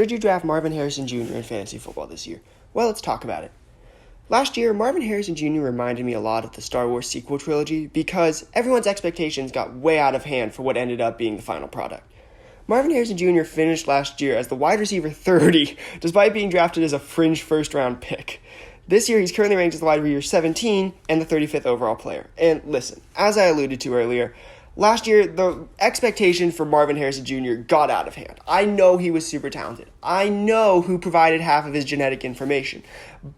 Should you draft Marvin Harrison Jr. in fantasy football this year? Well, let's talk about it. Last year, Marvin Harrison Jr. reminded me a lot of the Star Wars sequel trilogy because everyone's expectations got way out of hand for what ended up being the final product. Marvin Harrison Jr. finished last year as the wide receiver 30, despite being drafted as a fringe first-round pick. This year, he's currently ranked as the wide receiver 17 and the 35th overall player. And listen, as I alluded to earlier, last year, the expectation for Marvin Harrison Jr. got out of hand. I know he was super talented. I know who provided half of his genetic information.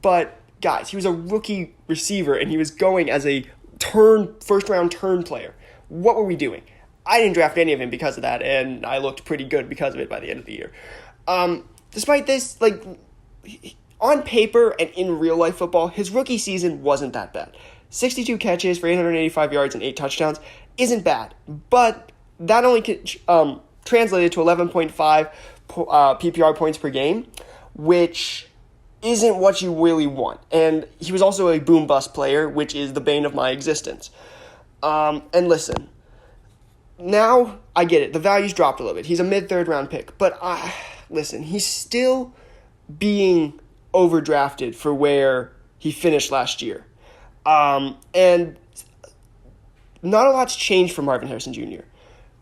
But, guys, he was a rookie receiver, and he was going as a first-round turn player. What were we doing? I didn't draft any of him because of that, and I looked pretty good because of it by the end of the year. Despite this, on paper and in real-life football, his rookie season wasn't that bad. 62 catches for 885 yards and 8 touchdowns isn't bad, but that only translated to 11.5 PPR points per game, which isn't what you really want. And he was also a boom-bust player, which is the bane of my existence. And listen, now I get it. The value's dropped a little bit. He's a mid-third round pick, but listen, he's still being overdrafted for where he finished last year. And not a lot's changed for Marvin Harrison Jr.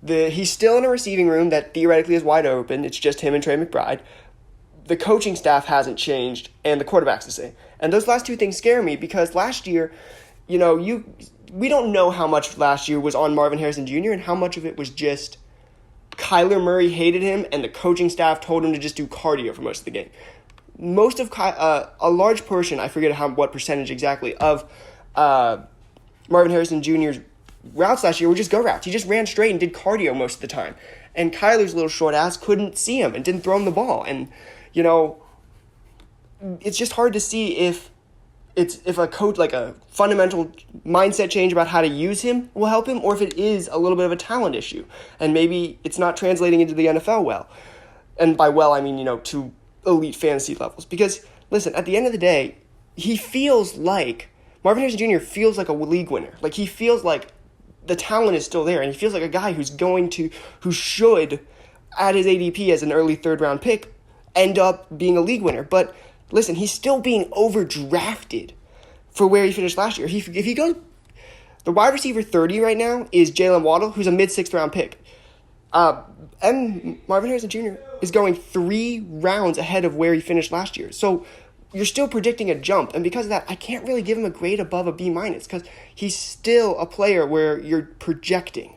He's still in a receiving room that theoretically is wide open. It's just him and Trey McBride. The coaching staff hasn't changed, and the quarterback's the same. And those last two things scare me because last year, we don't know how much last year was on Marvin Harrison Jr. and how much of it was just Kyler Murray hated him and the coaching staff told him to just do cardio for most of the game. Most of a large portion, I forget what percentage exactly, of Marvin Harrison Jr.'s routes last year were just go routes. He just ran straight and did cardio most of the time. And Kyler's little short ass couldn't see him and didn't throw him the ball. And, it's just hard to see if a coach, like a fundamental mindset change about how to use him will help him, or if it is a little bit of a talent issue. And maybe it's not translating into the NFL well. And by well, I mean, to elite fantasy levels. Because, listen, at the end of the day, Marvin Harrison Jr. feels like a league winner. Like, he feels like the talent is still there, and he feels like a guy who should, at his ADP as an early third-round pick, end up being a league winner. But, listen, he's still being overdrafted for where he finished last year. If he goes, the wide receiver 30 right now is Jalen Waddle, who's a mid-6th-round pick. And Marvin Harrison Jr. is going 3 rounds ahead of where he finished last year. So you're still predicting a jump. And because of that, I can't really give him a grade above a B- because he's still a player where you're projecting.